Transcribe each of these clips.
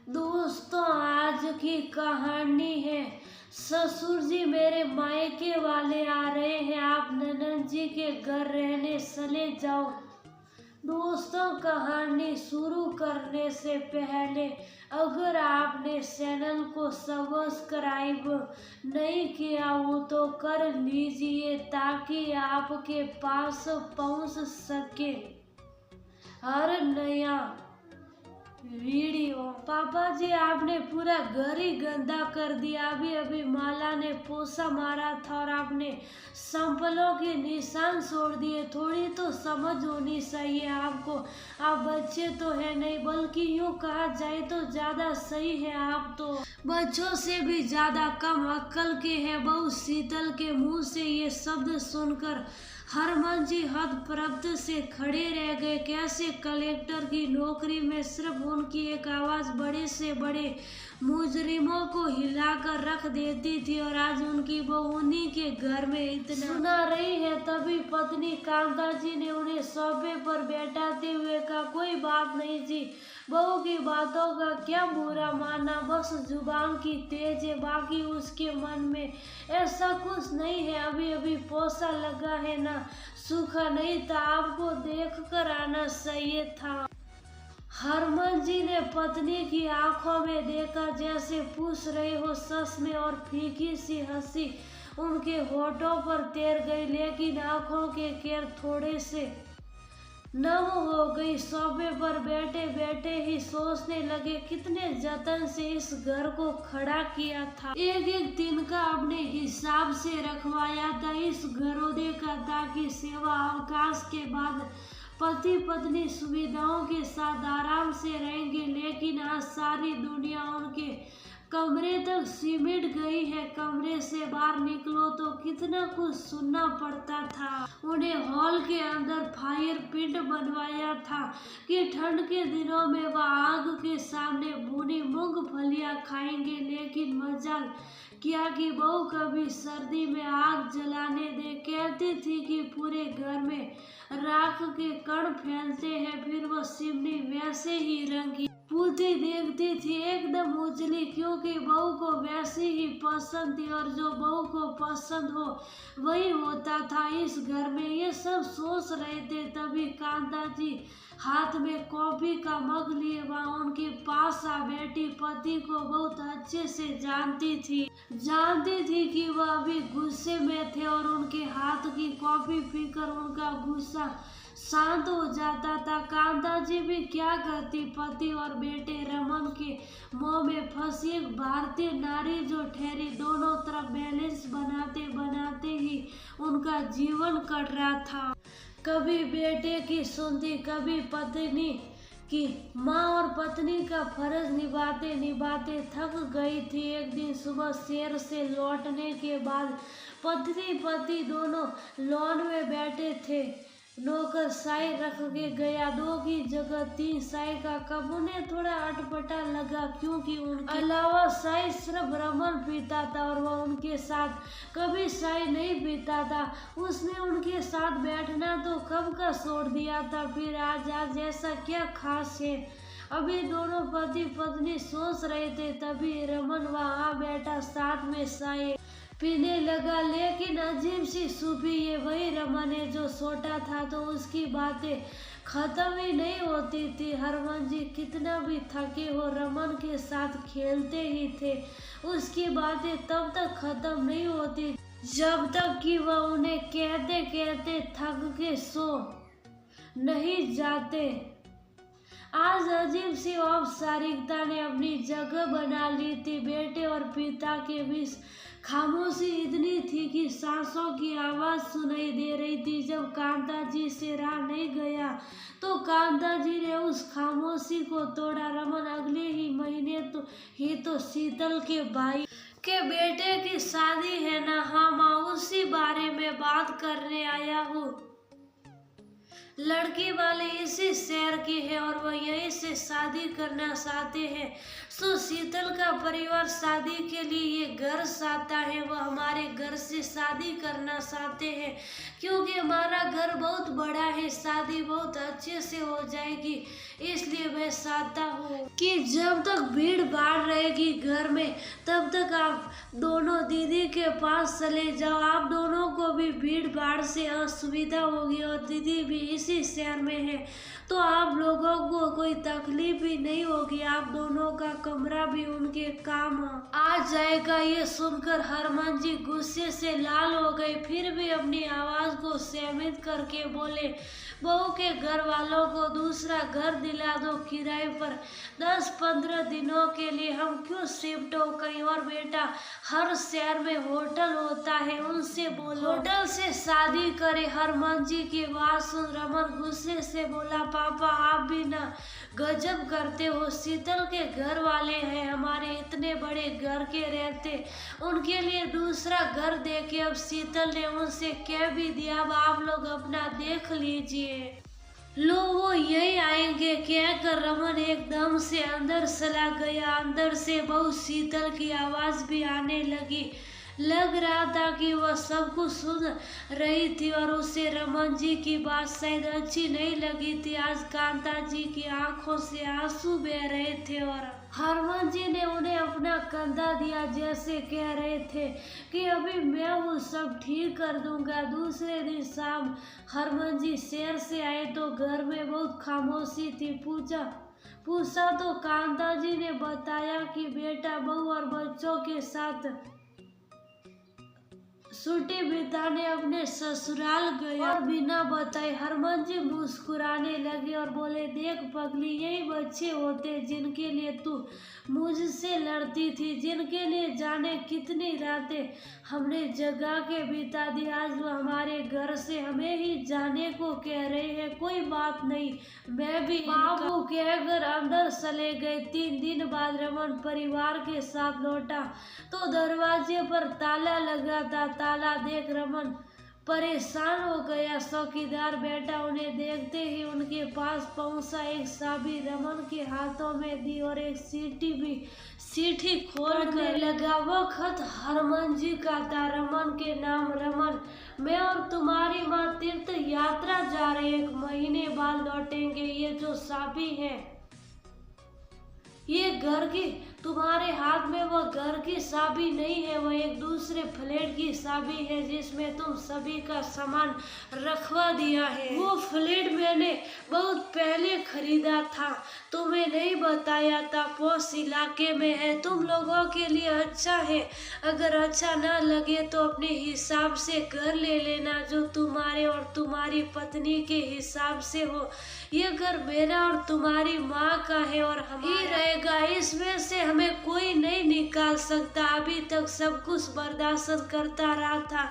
दोस्तों, आज की कहानी है। ससुर जी मेरे मायके वाले आ रहे हैं, आप ननद जी के घर रहने चले जाओ। दोस्तों, कहानी शुरू करने से पहले अगर आपने चैनल को सब्सक्राइब नहीं किया हो तो कर लीजिए ताकि आपके पास पहुंच सके हर नया वीडियो। पापा जी, आपने पूरा घर ही गंदा कर दिया। अभी अभी माला ने पोछा मारा था और आपने संपलों के निशान छोड़ दिए। थोड़ी तो समझ होनी चाहिए आपको। आप बच्चे तो है नहीं, बल्कि यूँ कहा जाए तो ज्यादा सही है। आप तो बच्चों से भी ज्यादा कम अक्ल के हैं। बहू शीतल के मुंह से ये शब्द सुनकर हरमन जी हतप्रभ से खड़े रह गए। कैसे कलेक्टर की नौकरी में सिर्फ उनकी एक आवाज बड़े से बड़े मुजरिमों को हिलाकर रख देती थी, और आज उनकी बहू उन्हीं के घर में इतना सुना रही है। तभी पत्नी कांता जी ने उन्हें सोफे पर बैठाते हुए कहा, कोई बात नहीं जी, बहू की बातों का क्या बुरा माना, बस जुबान की तेज है, बाकी उसके मन में ऐसा कुछ नहीं है। अभी अभी पोछा लगा है ना, सूखा नहीं था, आपको देख कर आना चाहिए था। हरमन जी ने पत्नी की आंखों में देखा, जैसे पूछ रहे हो सच में, और फीकी सी हंसी उनके होठों पर तैर गई, लेकिन आंखों के केर थोड़े से नम हो गई। सोफे पर बैठे बैठे ही सोचने लगे, कितने जतन से इस घर को खड़ा किया था, एक एक दिन का अपने हिसाब से रखवाया था इस घरोदे का, ताकि सेवा अवकाश के बाद पति पत्नी सुविधाओं के साथ आराम से रहेंगे। लेकिन आज सारी दुनिया उनके कमरे तक सिमट गई है। कमरे से बाहर निकलो तो कितना कुछ सुनना पड़ता था। उन्हें हॉल के अंदर फायर पिट बनवाया था कि ठंड के दिनों में वह आग के सामने भुनी मूंगफलियां खाएंगे। लेकिन मजाल क्या कि बहू कभी सर्दी में आग जलाने दे, कहती थी कि पूरे घर में राख के कण फैलते हैं, फिर वो चिमनी वैसे ही रंगी पूती देखती थी, एकदम उजली, क्योंकि बहू को वैसी ही पसंद थी, और जो बहू को पसंद हो वही होता था इस घर में। ये सब सोच रहे थे, तभी कांता जी हाथ में कॉफी का मग लिए वहाँ उनके पास आ बैठी। पति को बहुत अच्छे से जानती थी कि वह अभी गुस्से में थे, और उनके हाथ की कॉफी पीकर उनका गुस्सा शांत हो जाता था। कांता जी भी क्या करती, पति और बेटे रमन के मोह में फंसी एक भारतीय नारी जो ठहरी, दोनों तरफ बैलेंस बनाते बनाते ही उनका जीवन कट रहा था। कभी बेटे की सुनती, कभी पत्नी की। माँ और पत्नी का फर्ज निभाते निभाते थक गई थी। एक दिन सुबह शहर से लौटने के बाद पत्नी पति दोनों लॉन में बैठे थे। नौकर चाय रख के गया, 2 की जगह 3 चाय का कप। उन्हें थोड़ा अटपटा लगा, क्योंकि उनके अलावा चाय सिर्फ रमन पीता था और वह उनके साथ कभी चाय नहीं पीता था। उसने उनके साथ बैठना तो कब का छोड़ दिया था, फिर आज ऐसा क्या खास है। अभी दोनों पति पत्नी सोच रहे थे, तभी रमन वहाँ बैठा साथ में चाय पीने लगा। लेकिन अजीब सी सूफी, ये वही रमन है जो छोटा था, तो उसकी बातें खत्म ही नहीं होती थी। हरमन जी कितना भी थके हो रमन के साथ खेलते ही थे। उसकी बातें तब तक खत्म नहीं होती जब तक कि वह उन्हें कहते कहते थक के सो नहीं जाते। आज अजीब सी औपचारिकता ने अपनी जगह बना ली थी। बेटे और पिता के बीच खामोशी इतनी थी कि सांसों की आवाज सुनाई दे रही थी। जब कांता जी से रहा नहीं गया तो कांता जी ने उस खामोशी को तोड़ा। रमन, अगले ही महीने तो शीतल के भाई के बेटे की शादी है ना। हाँ माँ, उसी बारे में बात करने आया हूँ। लड़की वाले इसी शहर के हैं और वह यहीं से शादी करना चाहते हैं। सो शीतल का परिवार शादी के लिए ये घर चाहता है, वह हमारे घर से शादी करना चाहते हैं क्योंकि हमारा घर बहुत बड़ा है, शादी बहुत अच्छे से हो जाएगी। इसलिए मैं चाहता हूँ कि जब तक भीड़ भाड़ रहेगी घर में तब तक आप दोनों दीदी के पास चले जाओ। आप दोनों को भी भीड़ भाड़ से असुविधा होगी और दीदी भी इसी शहर में है तो आप लोगों को कोई तकलीफ भी नहीं होगी। आप दोनों का कमरा भी उनके काम आ जाएगा। ये सुनकर हरमान जी गुस्से से लाल हो गए, फिर भी अपनी आवाज को सीमित करके बोले, बहू के घर वालों को दूसरा घर दिला दो किराए पर, 10-15 दिनों के लिए हम क्यों शिफ्ट हो कहीं और। बेटा, हर शहर में होटल होता है, उनसे बोलो होटल से शादी करे। हरमान जी की बात सुन रमन गुस्से से बोला, पापा आप भी ना गजब करते हो। शीतल के घर वाले हैं हमारे इतने बड़े घर के रहते, उनके लिए दूसरा घर देके अब शीतल ने उनसे कह भी दिया। अब आप लोग अपना देख लीजिए, लो वो यही आएंगे। कहकर रमन एकदम से अंदर चला गया। अंदर से बहू शीतल की आवाज भी आने लगी। लग रहा था कि वह सब कुछ सुन रही थी और उसे रमन जी की बात शायद अच्छी नहीं लगी थी। आज कांता जी की आंखों से आंसू बह रहे थे और हरमान जी ने उन्हें अपना कंधा दिया, जैसे कह रहे थे कि अभी मैं वो सब ठीक कर दूंगा। दूसरे दिन शाम हरमान जी शहर से आए तो घर में बहुत खामोशी थी। पूछा तो कांता जी ने बताया कि बेटा बहू और बच्चों के साथ छुट्टी बिताने अपने ससुराल गए और बिना बताए हरमान जी मुस्कुराने लगे और बोले, देख पगली, यही बच्चे होते जिनके लिए तू मुझसे लड़ती थी, जिनके लिए जाने कितनी रातें हमने जगा के बिता दी। आज वो हमारे घर से हमें ही जाने को कह रहे हैं। कोई बात नहीं, मैं भी बाबू कहकर अंदर चले गए। 3 दिन बाद रमन परिवार के साथ लौटा तो दरवाजे पर ताला लगा था। ताला देख रमन परेशान हो गया। चौकीदार बेटा उन्हें देखते ही उनके पास पहुंचा। एक चाबी रमन के हाथों में दी और एक सीटी खोल कर लगा। वो खत हरमान जी का था, रमन के नाम। रमन, मैं और तुम्हारी माँ तीर्थ यात्रा जा रहे, 1 महीने बाद लौटेंगे। ये जो चाबी है ये घर की, तुम्हारे हाथ में वो घर की चाबी नहीं है, वो एक दूसरे फ्लैट की चाबी है जिसमें तुम सभी का सामान रखवा दिया है। वो फ्लैट मैंने बहुत पहले खरीदा था, तुम्हें नहीं बताया था। पॉश इलाके में है, तुम लोगों के लिए अच्छा है। अगर अच्छा ना लगे तो अपने हिसाब से घर ले लेना जो तुम्हारे और तुम्हारी पत्नी के हिसाब से हो। ये घर मेरा और तुम्हारी माँ का है और हम ही रहेगा, इसमें से हमें कोई नहीं निकाल सकता। अभी तक सब कुछ बर्दाश्त करता रहा था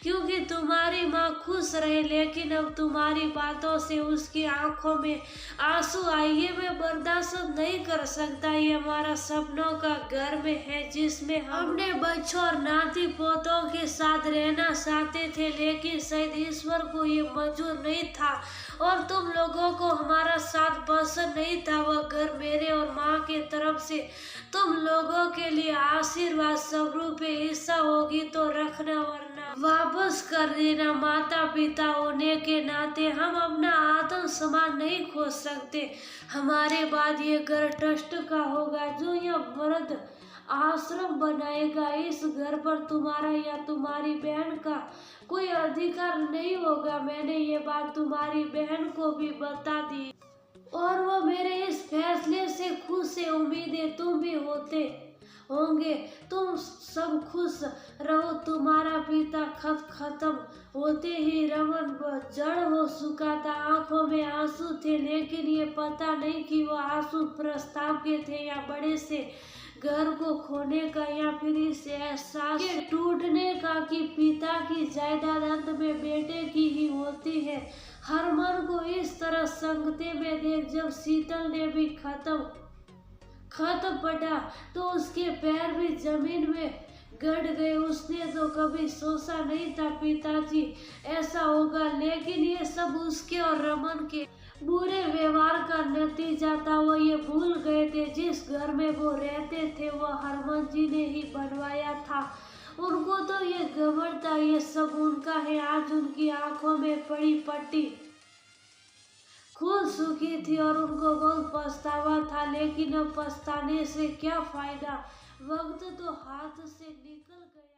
क्योंकि तुम्हारी माँ खुश रहे, लेकिन अब तुम्हारी बातों से उसकी आंखों में आंसू आए। ये मैं बर्दाश्त नहीं कर सकता। ये हमारा सपनों का घर में है जिसमें हम अपने बच्चों और नाती पोतों के साथ रहना चाहते थे, लेकिन शायद ईश्वर को ये मंजूर नहीं था और तुम लोगों को हमारा साथ पसंद नहीं था। वह घर मेरे और माँ के तरफ से तुम लोगों के लिए आशीर्वाद स्वरूप हिस्सा होगी तो रखना, वरना वापस कर देना। माता पिता होने के नाते हम अपना आत्म सम्मान नहीं खो सकते। हमारे बाद ये घर ट्रस्ट का होगा जो यह वृद्ध आश्रम बनाएगा। इस घर पर तुम्हारा या तुम्हारी बहन का कोई अधिकार नहीं होगा। मैंने ये बात तुम्हारी बहन को भी बता दी और वो मेरे इस फैसले से खुश है। उम्मीदें तुम भी होते होंगे। तुम सब खुश रहो। तुम्हारा पिता खत खत्म होते ही रमन जड़ हो चुका था, आंखों में आंसू थे, लेकिन ये पता नहीं कि वो आंसू प्रस्ताव के थे या बड़े से घर को खोने का या फिर इस एहसास के टूटने का कि पिता की जायदाद अंत में बेटे की ही होती है। हरमान को इस तरह संगते में देख जब शीतल ने भी खत पढ़ा तो उसके पैर भी जमीन में गड़ गए। उसने तो कभी सोचा नहीं था पिताजी ऐसा होगा, लेकिन ये सब उसके और रमन के बुरे व्यवहार का नतीजा था। वो ये भूल गए थे जिस घर में वो रहते थे वो हरमन जी ने ही बनवाया था। उनको तो ये घमंड था ये सब उनका है। आज उनकी आंखों में पड़ी पट्टी खुद सुखी थी और उनको बहुत पछतावा था, लेकिन अब पछताने से क्या फायदा, वक्त तो हाथ से निकल गया।